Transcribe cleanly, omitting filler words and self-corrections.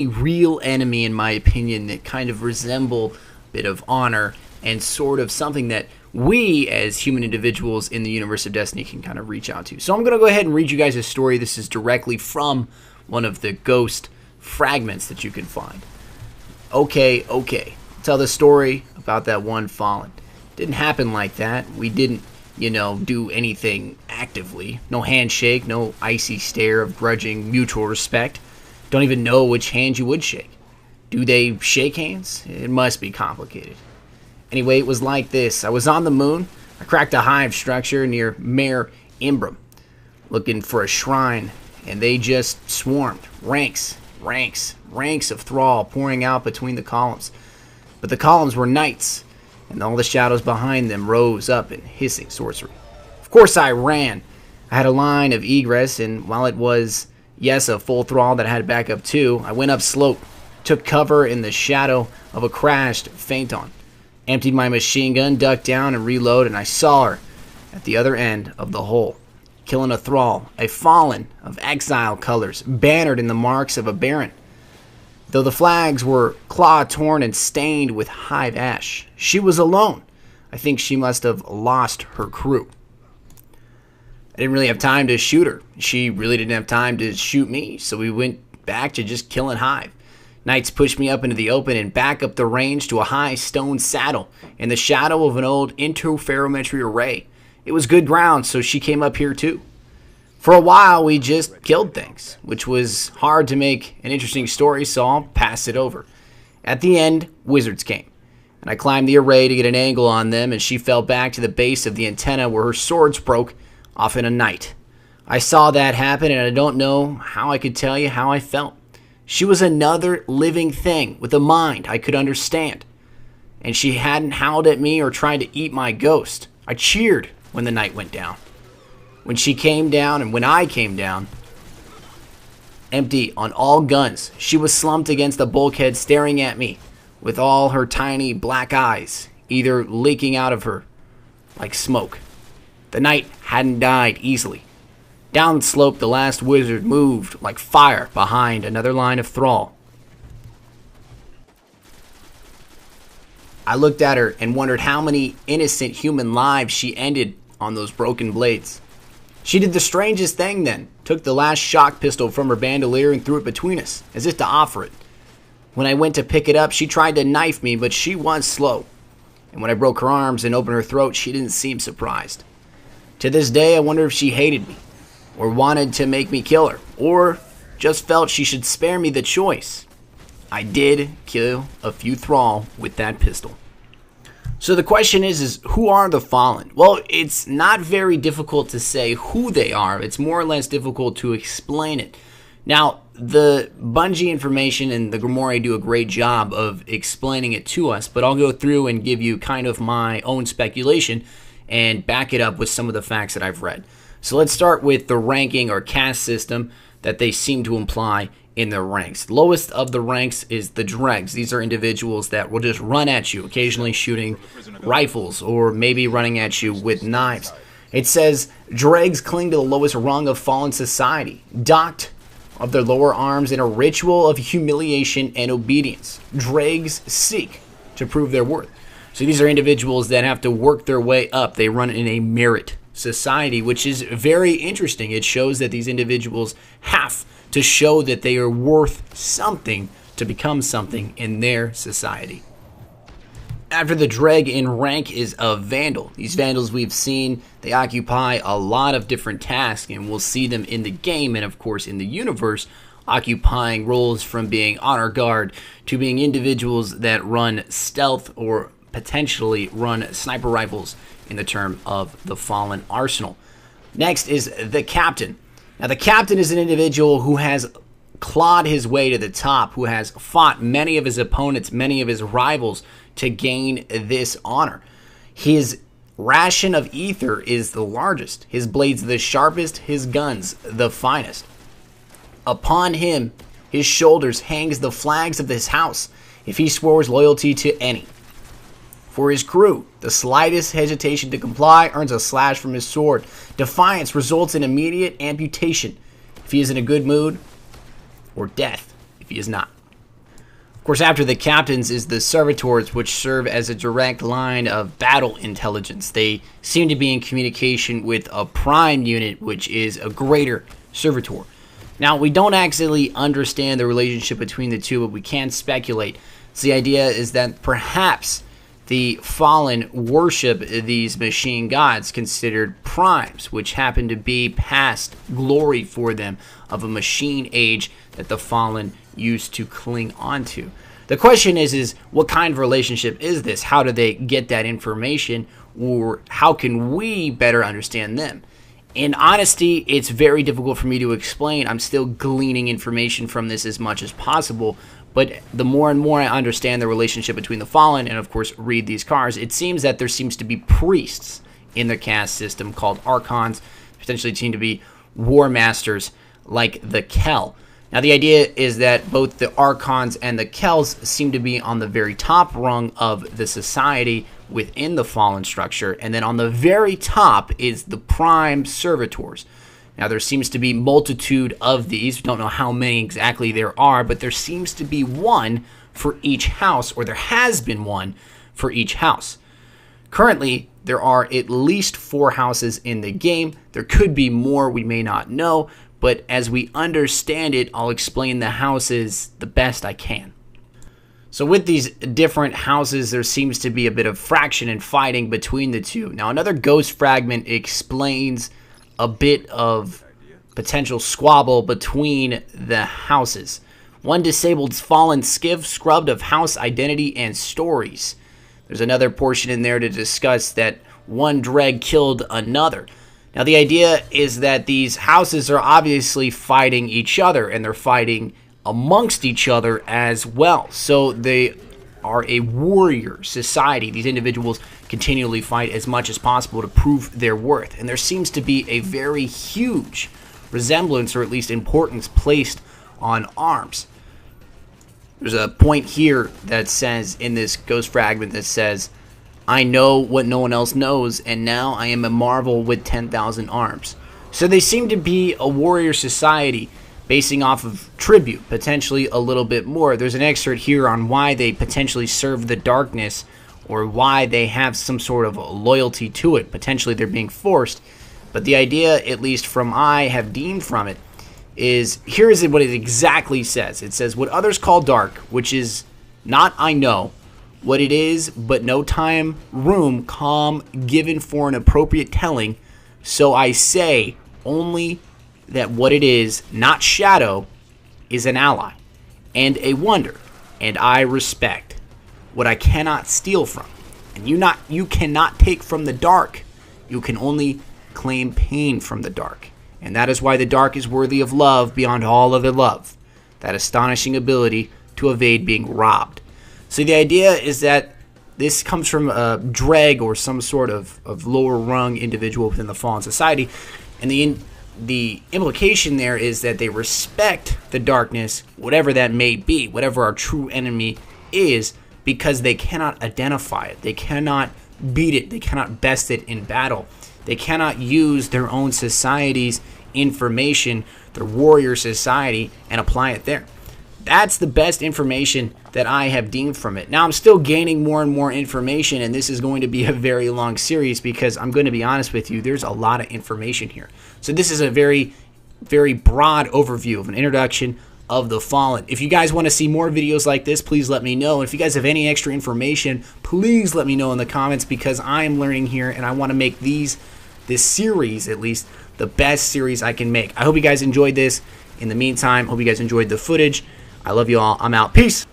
a real enemy, in my opinion, that kind of resemble a bit of honor and sort of something that we as human individuals in the universe of Destiny can kind of reach out to. So I'm going to go ahead and read you guys a story. This is directly from one of the ghost fragments that you can find. Okay. Tell the story about that one Fallent. Didn't happen like that. We didn't, do anything actively. No handshake, no icy stare of grudging mutual respect. Don't even know which hand you would shake. Do they shake hands? It must be complicated. Anyway, it was like this. I was on the moon. I cracked a hive structure near Mare Imbrium, looking for a shrine, and they just swarmed. Ranks of thrall pouring out between the columns. But the columns were knights, and all the shadows behind them rose up in hissing sorcery. Of course I ran. I had a line of egress, and while it was, yes, a full thrall that I had back up too, I went up slope, took cover in the shadow of a crashed Phaeton, emptied my machine gun, ducked down and reloaded, and I saw her at the other end of the hole, killing a thrall, a fallen of exile colors, bannered in the marks of a baron. Though the flags were claw-torn and stained with hive ash, she was alone. I think she must have lost her crew. I didn't really have time to shoot her. She really didn't have time to shoot me, so we went back to just killing hive. Knights pushed me up into the open and back up the range to a high stone saddle in the shadow of an old interferometry array. It was good ground, so she came up here too. For a while, we just killed things, which was hard to make an interesting story, so I'll pass it over. At the end, wizards came, and I climbed the array to get an angle on them, and she fell back to the base of the antenna where her swords broke off in a night. I saw that happen, and I don't know how I could tell you how I felt. She was another living thing with a mind I could understand, and she hadn't howled at me or tried to eat my ghost. I cheered when the night went down. When she came down and when I came down, empty on all guns, she was slumped against the bulkhead staring at me with all her tiny black eyes either leaking out of her like smoke. The night hadn't died easily. Down the slope, the last wizard moved like fire behind another line of thrall. I looked at her and wondered how many innocent human lives she ended on those broken blades. She did the strangest thing then, took the last shock pistol from her bandolier and threw it between us, as if to offer it. When I went to pick it up, she tried to knife me, but she was slow. And when I broke her arms and opened her throat, she didn't seem surprised. To this day, I wonder if she hated me, or wanted to make me kill her, or just felt she should spare me the choice. I did kill a few thrall with that pistol. So the question is who are the Fallen? Well, it's not very difficult to say who they are. It's more or less difficult to explain it. Now, the Bungie information and the Grimoire do a great job of explaining it to us, but I'll go through and give you kind of my own speculation and back it up with some of the facts that I've read. So let's start with the ranking or caste system that they seem to imply in their ranks. Lowest of the ranks is the dregs. These are individuals that will just run at you, occasionally shooting rifles or maybe running at you with knives. It says dregs cling to the lowest rung of fallen society, docked of their lower arms in a ritual of humiliation and obedience. Dregs seek to prove their worth. So these are individuals that have to work their way up. They run in a merit society, which is very interesting. It shows that these individuals have to show that they are worth something to become something in their society. After the dreg in rank is a vandal. These vandals we've seen, they occupy a lot of different tasks, and we'll see them in the game and of course in the universe, occupying roles from being honor guard to being individuals that run stealth or potentially run sniper rifles in the term of the Fallen arsenal. Next is the captain. Now the captain is an individual who has clawed his way to the top, who has fought many of his opponents, many of his rivals to gain this honor. His ration of ether is the largest, his blades the sharpest, his guns the finest. Upon him, his shoulders hangs the flags of his house if he swears loyalty to any. For his crew, the slightest hesitation to comply earns a slash from his sword. Defiance results in immediate amputation if he is in a good mood, or death if he is not. Of course, after the captains is the servitors, which serve as a direct line of battle intelligence. They seem to be in communication with a prime unit, which is a greater servitor. Now, we don't actually understand the relationship between the two, but we can speculate. So the idea is that perhaps the Fallen worship these machine gods considered primes, which happen to be past glory for them of a machine age that the Fallen used to cling onto. The question is what kind of relationship is this? How do they get that information, or how can we better understand them? In honesty, it's very difficult for me to explain. I'm still gleaning information from this as much as possible, but the more and more I understand the relationship between the Fallen and, of course, read these cards, it seems that there seems to be priests in the caste system called Archons, potentially seem to be war masters like the Kel. Now, the idea is that both the Archons and the Kels seem to be on the very top rung of the society within the Fallen structure, and then on the very top is the prime servitors. Now, there seems to be multitude of these. We don't know how many exactly there are, but there seems to be one for each house, or there has been one for each house. Currently, there are at least 4 houses in the game. There could be more, we may not know, but as we understand it, I'll explain the houses the best I can. So with these different houses, there seems to be a bit of fraction and fighting between the two. Now, another ghost fragment explains a bit of potential squabble between the houses. One disabled Fallen skiv scrubbed of house identity and stories. There's another portion in there to discuss that one dreg killed another. Now, the idea is that these houses are obviously fighting each other, and they're fighting amongst each other as well. So they are a warrior society. These individuals continually fight as much as possible to prove their worth. And there seems to be a very huge resemblance, or at least importance, placed on arms. There's a point here that says, in this ghost fragment, that says, "I know what no one else knows, and now I am a marvel with 10,000 arms." So they seem to be a warrior society basing off of tribute, potentially a little bit more. There's an excerpt here on why they potentially serve the darkness, or why they have some sort of loyalty to it. Potentially they're being forced. But the idea, at least from I have deemed from it, is here is what it exactly says. It says, "What others call dark, which is not I know what it is, but no time, room, calm, given for an appropriate telling. So I say only that what it is, not shadow, is an ally, and a wonder, and I respect. What I cannot steal from, and you cannot take from the dark. You can only claim pain from the dark. And that is why the dark is worthy of love beyond all other love. That astonishing ability to evade being robbed." So the idea is that this comes from a dreg, or some sort of lower rung individual within the Fallen society. And the implication there is that they respect the darkness, whatever that may be, whatever our true enemy is, because they cannot identify it. They cannot beat it. They cannot best it in battle. They cannot use their own society's information, their warrior society, and apply it there. That's the best information that I have deemed from it. Now, I'm still gaining more and more information, and this is going to be a very long series because I'm going to be honest with you, there's a lot of information here. So this is a very, very broad overview of an introduction of the Fallen. If you guys want to see more videos like this, please let me know. And if you guys have any extra information, please let me know in the comments, because I am learning here and I want to make this series, at least, the best series I can make. I hope you guys enjoyed this. In the meantime, hope you guys enjoyed the footage. I love you all. I'm out. Peace.